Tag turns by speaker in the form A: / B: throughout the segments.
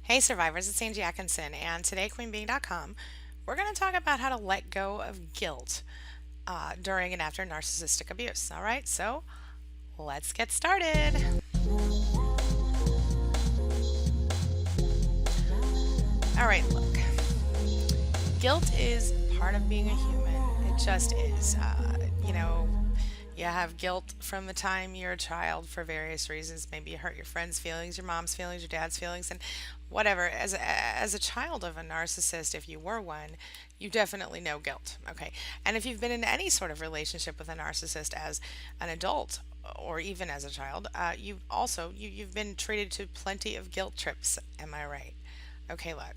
A: Hey survivors, it's Angie Atkinson, and today at QueenBee.com, we're going to talk about how to let go of guilt during and after narcissistic abuse. All right, so let's get started. All right, look, guilt is part of being a human. It just is. You have guilt from the time you're a child for various reasons. Maybe you hurt your friend's feelings, your mom's feelings, your dad's feelings, and whatever. As a child of a narcissist, if you were one, you definitely know guilt. Okay, and if you've been in any sort of relationship with a narcissist as an adult or even as a child, you've been treated to plenty of guilt trips. Am I right? Okay, look.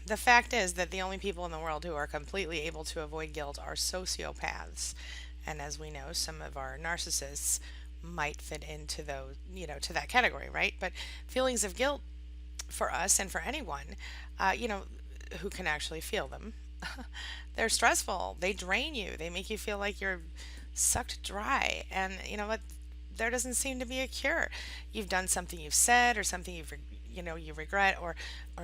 A: The fact is that the only people in the world who are completely able to avoid guilt are sociopaths. And as we know, some of our narcissists might fit into those, to that category, right? But feelings of guilt for us and for anyone, uh, you know, who can actually feel them, they're stressful. They drain you. They make you feel like you're sucked dry. And you know what? There doesn't seem to be a cure. You've done something you've said or something you regret, or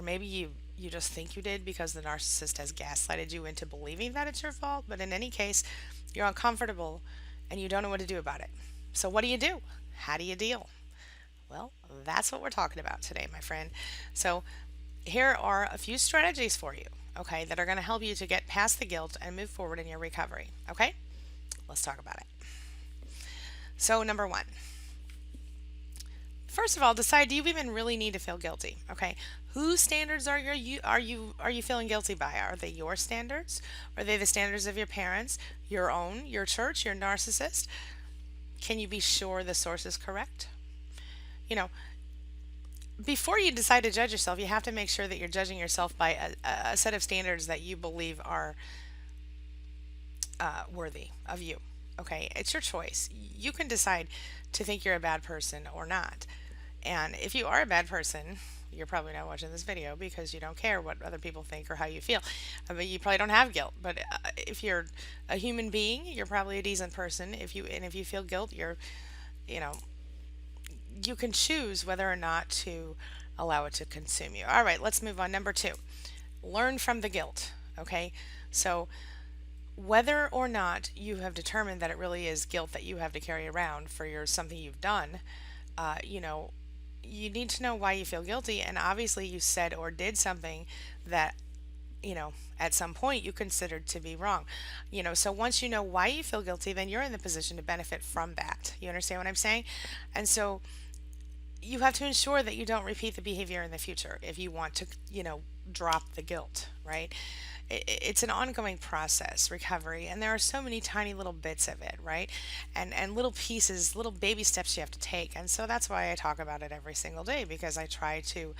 A: maybe you just think you did because the narcissist has gaslighted you into believing that it's your fault. But in any case, you're uncomfortable and you don't know what to do about it. So what do you do? How do you deal? Well, that's what we're talking about today, my friend. So here are a few strategies for you, okay, that are going to help you to get past the guilt and move forward in your recovery. Okay, let's talk about it. So number one, first of all, decide, do you even really need to feel guilty? Okay, whose standards are you feeling guilty by? Are they your standards? Are they the standards of your parents, your own, your church, your narcissist? Can you be sure the source is correct? You know, before you decide to judge yourself, you have to make sure that you're judging yourself by a set of standards that you believe are worthy of you. Okay, it's your choice. You can decide to think you're a bad person or not. And if you are a bad person, you're probably not watching this video because you don't care what other people think or how you feel. But you probably don't have guilt. But if you're a human being, you're probably a decent person. If you feel guilt, you know, you can choose whether or not to allow it to consume you. All right, let's move on. Number two, learn from the guilt. Okay, so whether or not you have determined that it really is guilt that you have to carry around for your something you've done, uh, you know, you need to know why you feel guilty. And obviously, you said or did something that at some point you considered to be wrong. So once you know why you feel guilty, then you're in the position to benefit from that. You understand what I'm saying? And so you have to ensure that you don't repeat the behavior in the future if you want to, drop the guilt, right? It's an ongoing process, recovery, and there are so many tiny little bits of it, right? And little pieces, little baby steps you have to take. And so that's why I talk about it every single day, because I try to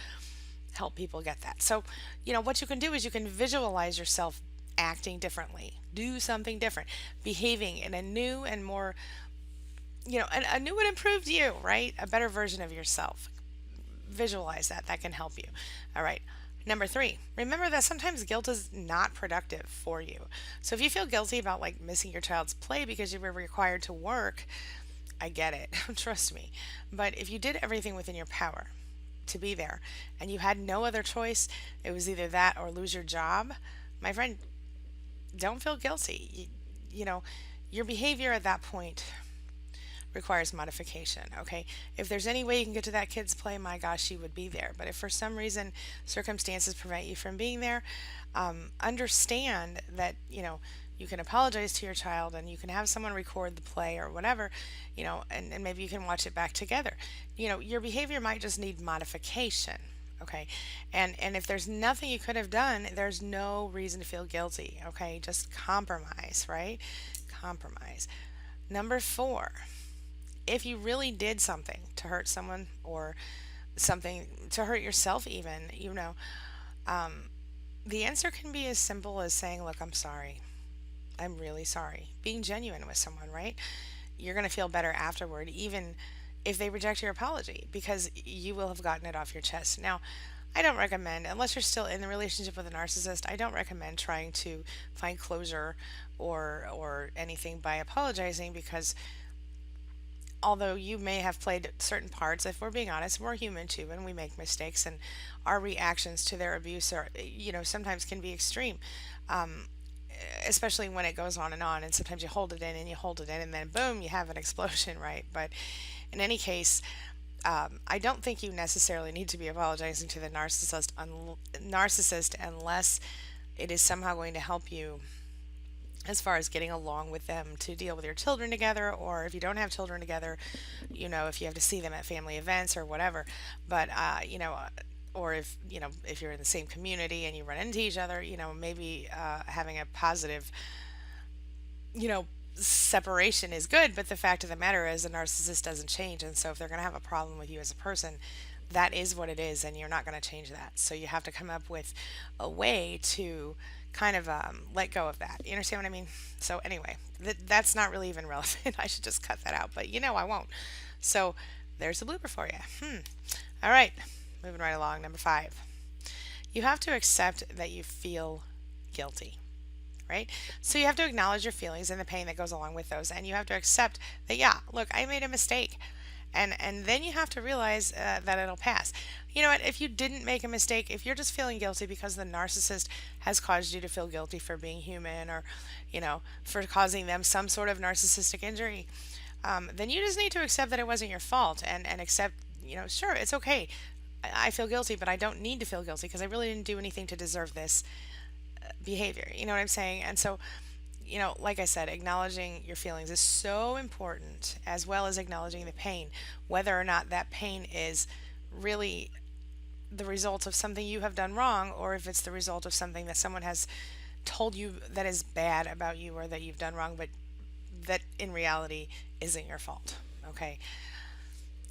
A: help people get that. So, what you can do is you can visualize yourself acting differently, do something different, behaving in a new and more, a new and improved you, right? A better version of yourself. Visualize that. That can help you. All right. Number three, remember that sometimes guilt is not productive for you. So if you feel guilty about like missing your child's play because you were required to work, I get it. Trust me. But if you did everything within your power to be there and you had no other choice, it was either that or lose your job, my friend, don't feel guilty. Your behavior at that point requires modification. Okay, if there's any way you can get to that kid's play, my gosh, you would be there. But if for some reason circumstances prevent you from being there, understand that you can apologize to your child and you can have someone record the play or whatever, and maybe you can watch it back together. Your behavior might just need modification. Okay, and if there's nothing you could have done, there's no reason to feel guilty. Okay, just compromise, right? Compromise. Number four, if you really did something to hurt someone or something to hurt yourself, even, the answer can be as simple as saying, look, I'm sorry. I'm really sorry. Being genuine with someone, right? You're going to feel better afterward, even if they reject your apology, because you will have gotten it off your chest. Now, I don't recommend, unless you're still in the relationship with a narcissist, I don't recommend trying to find closure or anything by apologizing, because although you may have played certain parts, if we're being honest, we're human too, and we make mistakes, and our reactions to their abuse are, sometimes can be extreme, especially when it goes on and on. And sometimes you hold it in and you hold it in, and then boom, you have an explosion, right? But in any case, I don't think you necessarily need to be apologizing to the narcissist unless it is somehow going to help you as far as getting along with them to deal with your children together, or if you don't have children together, if you have to see them at family events or whatever. But or if you're in the same community and you run into each other, maybe having a positive, you know separation is good. But the fact of the matter is, a narcissist doesn't change, and so if they're going to have a problem with you as a person, that is what it is, and you're not going to change that. So you have to come up with a way to kind of let go of that. You understand what I mean? So anyway, that's not really even relevant. I should just cut that out, but I won't. So there's a blooper for you. All right, moving right along. Number 5, you have to accept that you feel guilty. Right? So you have to acknowledge your feelings and the pain that goes along with those, and you have to accept that, yeah, look, I made a mistake, and then you have to realize that it'll pass. You know what? If you didn't make a mistake, if you're just feeling guilty because the narcissist has caused you to feel guilty for being human, or for causing them some sort of narcissistic injury, then you just need to accept that it wasn't your fault, and accept, sure, it's okay. I feel guilty, but I don't need to feel guilty because I really didn't do anything to deserve this behavior. You know what I'm saying? And so, like I said, acknowledging your feelings is so important, as well as acknowledging the pain, whether or not that pain is really the result of something you have done wrong, or if it's the result of something that someone has told you that is bad about you, or that you've done wrong, but that in reality isn't your fault. Okay.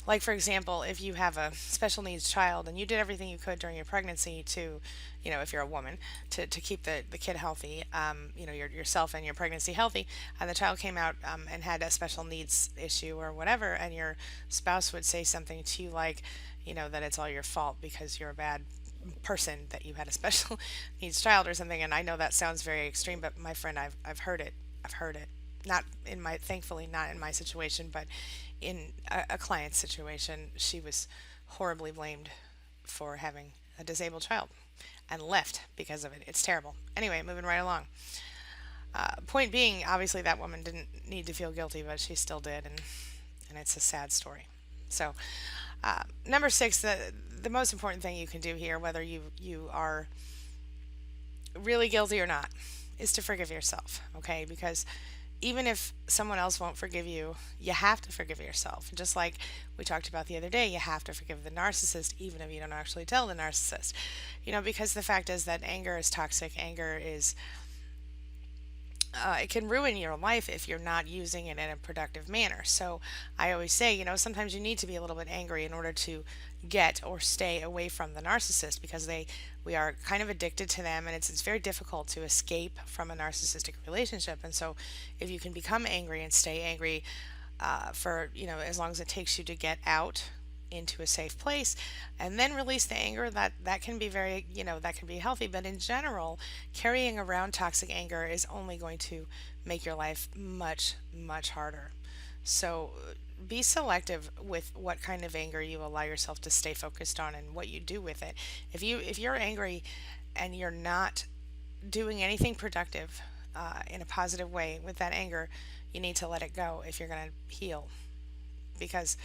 A: Like, for example, if you have a special needs child and you did everything you could during your pregnancy to, if you're a woman, to keep the kid healthy, yourself and your pregnancy healthy, and the child came out and had a special needs issue or whatever, and your spouse would say something to you like, that it's all your fault because you're a bad person, that you had a special needs child or something. And I know that sounds very extreme, but my friend, I've heard it. I've heard it. Not in my, thankfully, not in my situation, but in a client's situation, she was horribly blamed for having a disabled child and left because of it. It's terrible. Anyway, moving right along. Point being, obviously that woman didn't need to feel guilty, but she still did, and it's a sad story. So, number 6, the most important thing you can do here, whether you are really guilty or not, is to forgive yourself. Okay, because even if someone else won't forgive you, you have to forgive yourself. Just like we talked about the other day, you have to forgive the narcissist, even if you don't actually tell the narcissist. Because the fact is that anger is toxic. Anger is, it can ruin your life if you're not using it in a productive manner. So I always say, sometimes you need to be a little bit angry in order to get or stay away from the narcissist, because we are kind of addicted to them, and it's very difficult to escape from a narcissistic relationship. And so if you can become angry and stay angry for as long as it takes you to get out into a safe place, and then release the anger, that can be very, that can be healthy. But in general, carrying around toxic anger is only going to make your life much, much harder. So be selective with what kind of anger you allow yourself to stay focused on, and what you do with it. If you're angry and you're not doing anything productive in a positive way with that anger, you need to let it go if you're going to heal, because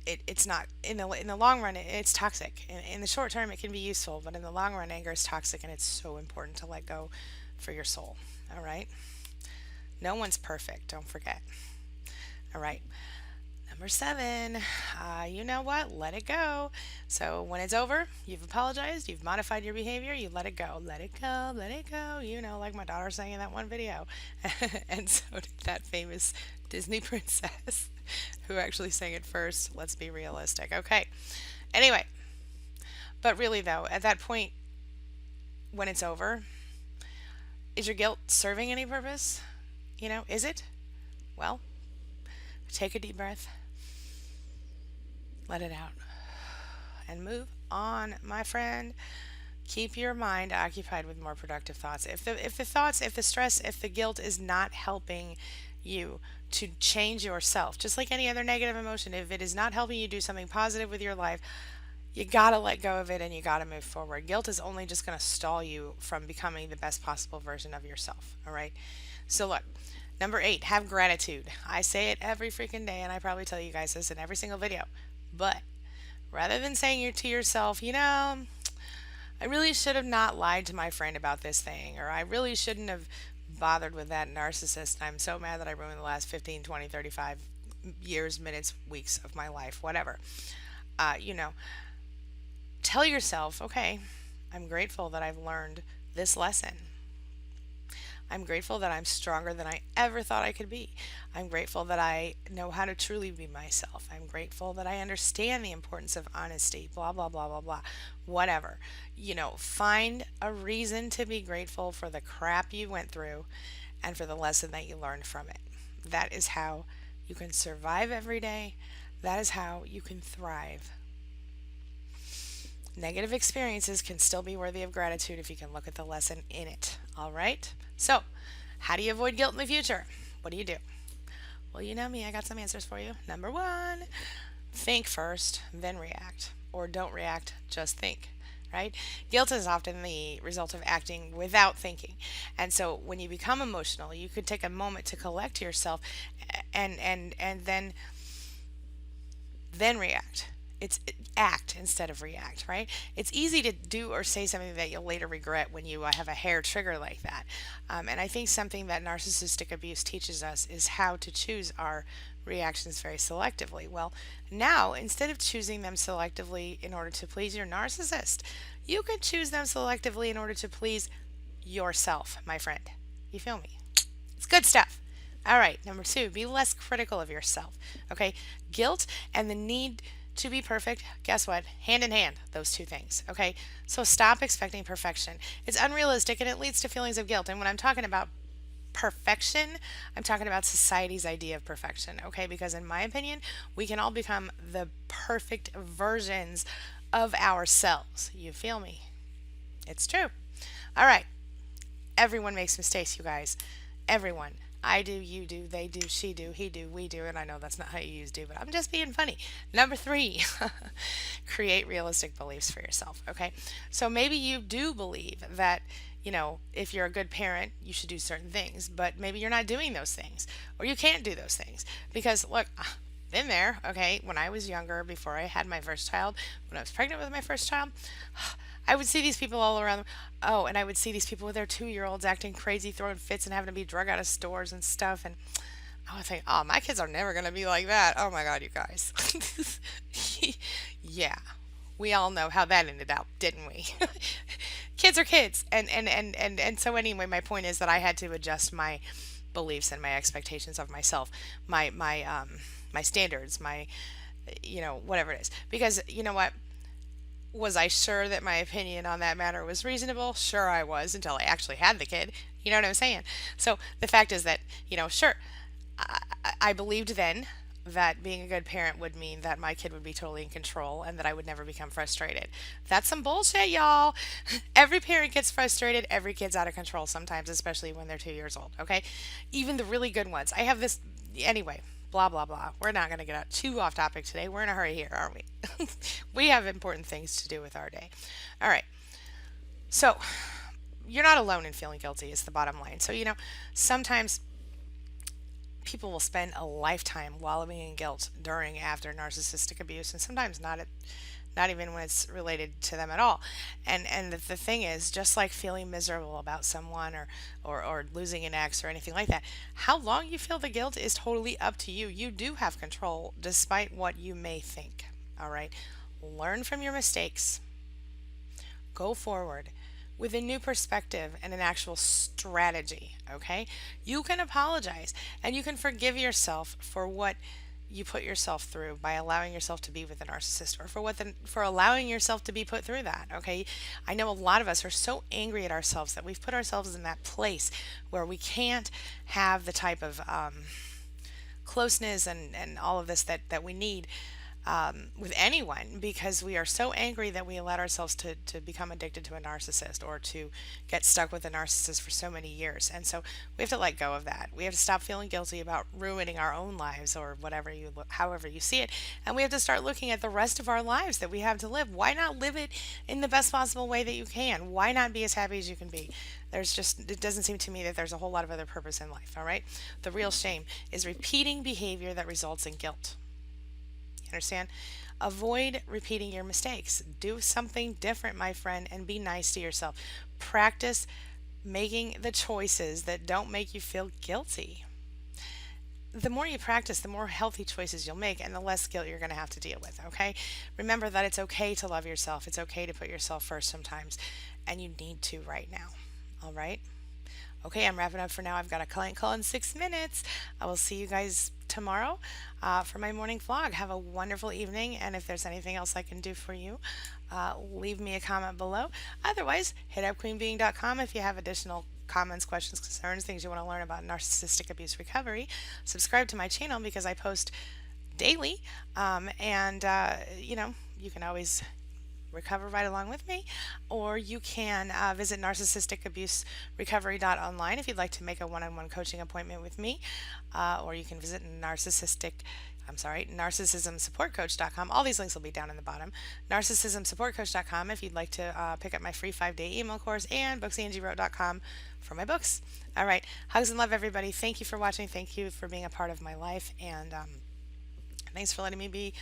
A: it's not, in the long run, it's toxic. In the short term, it can be useful, but in the long run, anger is toxic, and it's so important to let go for your soul. All right. No one's perfect. Don't forget. All right. Number 7, you know what? Let it go. So when it's over, you've apologized, you've modified your behavior, you let it go. Let it go, let it go. Like my daughter sang in that one video. And so did that famous Disney princess who actually sang it first. Let's be realistic. Okay. Anyway, but really though, at that point, when it's over, is your guilt serving any purpose? Is it? Well, take a deep breath, let it out, and move on, my friend. Keep your mind occupied with more productive thoughts. If the stress, if the guilt is not helping you to change yourself. Just like any other negative emotion, if it is not helping you do something positive with your life, you gotta let go of it and you gotta move forward. Guilt is only just gonna stall you from becoming the best possible version of yourself. All right. So, look, number 8, have gratitude. I say it every freaking day, and I probably tell you guys this in every single video. But rather than saying to yourself, I really should have not lied to my friend about this thing, or I really shouldn't have bothered with that narcissist. I'm so mad that I ruined the last 15, 20, 35 years, minutes, weeks of my life, whatever. Uh, you know, Tell yourself, okay, I'm grateful that I've learned this lesson. I'm grateful that I'm stronger than I ever thought I could be. I'm grateful that I know how to truly be myself. I'm grateful that I understand the importance of honesty, blah, blah, blah, blah, blah, whatever. Find a reason to be grateful for the crap you went through and for the lesson that you learned from it. That is how you can survive every day. That is how you can thrive. Negative experiences can still be worthy of gratitude if you can look at the lesson in it. All right? So, how do you avoid guilt in the future? What do you do? Well, you know me, I got some answers for you. Number 1, think first, then react. Or don't react, just think. Right? Guilt is often the result of acting without thinking. And so when you become emotional, you could take a moment to collect yourself and then react. It's act instead of react, right? It's easy to do or say something that you'll later regret when you have a hair trigger like that. And I think something that narcissistic abuse teaches us is how to choose our reactions very selectively. Well, now instead of choosing them selectively in order to please your narcissist, you could choose them selectively in order to please yourself, my friend. You feel me? It's good stuff. All right, number 2, be less critical of yourself. Okay, guilt and the need to be perfect, guess what? Hand in hand, those two things. Okay, so stop expecting perfection. It's unrealistic and it leads to feelings of guilt. And when I'm talking about perfection, I'm talking about society's idea of perfection. Okay, because in my opinion, we can all become the perfect versions of ourselves. You feel me? It's true. All right, everyone makes mistakes, you guys. Everyone. I do, you do, they do, she do, he do, we do, and I know that's not how you use do, but I'm just being funny. Number 3, create realistic beliefs for yourself, okay? So maybe you do believe that, if you're a good parent, you should do certain things, but maybe you're not doing those things, or you can't do those things. Because, look, been there, okay? When I was younger, before I had my first child, when I was pregnant with my first child, I would see these people all around. Oh, and I would see these people with their 2-year-olds acting crazy, throwing fits, and having to be drug out of stores and stuff. And I would think, oh, my kids are never going to be like that. Oh my God, you guys. Yeah, we all know how that ended up, didn't we? Kids are kids. And so anyway, my point is that I had to adjust my beliefs and my expectations of myself, my standards, my, whatever it is. Because you know what? Was I sure that my opinion on that matter was reasonable? Sure, I was until I actually had the kid. You know what I'm saying? So the fact is that, sure, I believed then that being a good parent would mean that my kid would be totally in control and that I would never become frustrated. That's some bullshit, y'all. Every parent gets frustrated. Every kid's out of control sometimes, especially when they're 2 years old, okay? Even the really good ones. I have this, anyway, blah, blah, blah. We're not going to get out too off topic today. We're in a hurry here, aren't we? We have important things to do with our day. All right. So, you're not alone in feeling guilty, is the bottom line. So, sometimes people will spend a lifetime wallowing in guilt during, after narcissistic abuse, and sometimes not even when it's related to them at all. And the thing is, just like feeling miserable about someone or losing an ex or anything like that, how long you feel the guilt is totally up to you. You do have control despite what you may think. All right. Learn from your mistakes. Go forward with a new perspective and an actual strategy, okay? You can apologize and you can forgive yourself for what you put yourself through by allowing yourself to be with a narcissist, or for allowing yourself to be put through that, okay? I know a lot of us are so angry at ourselves that we've put ourselves in that place where we can't have the type of closeness and all of this that we need with anyone because we are so angry that we allowed ourselves to become addicted to a narcissist or to get stuck with a narcissist for so many years. And so we have to let go of that. We have to stop feeling guilty about ruining our own lives or whatever however you see it. And we have to start looking at the rest of our lives that we have to live. Why not live it in the best possible way that you can? Why not be as happy as you can be? It doesn't seem to me that there's a whole lot of other purpose in life, all right? The real shame is repeating behavior that results in guilt. Understand? Avoid repeating your mistakes. Do something different, my friend, and be nice to yourself. Practice making the choices that don't make you feel guilty. The more you practice, the more healthy choices you'll make and the less guilt you're going to have to deal with, okay? Remember that it's okay to love yourself. It's okay to put yourself first sometimes, and you need to right now. All right? Okay, I'm wrapping up for now. I've got a client call in 6 minutes. I will see you guys tomorrow for my morning vlog. Have a wonderful evening, and if there's anything else I can do for you, leave me a comment below. Otherwise, hit up queenbeing.com if you have additional comments, questions, concerns, things you want to learn about narcissistic abuse recovery. Subscribe to my channel because I post daily, and you can always recover right along with me, or you can visit narcissisticabuse.recovery.online if you'd like to make a one-on-one coaching appointment with me, or you can visit narcissismsupportcoach.com. All these links will be down in the bottom. Narcissismsupportcoach.com if you'd like to pick up my free 5-day email course, and booksangiewrote.com for my books. All right, hugs and love, everybody. Thank you for watching. Thank you for being a part of my life, and thanks for letting me be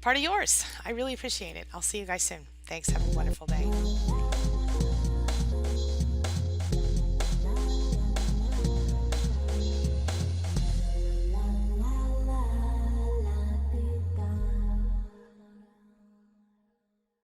A: part of yours. I really appreciate it. I'll see you guys soon. Thanks. Have a wonderful day.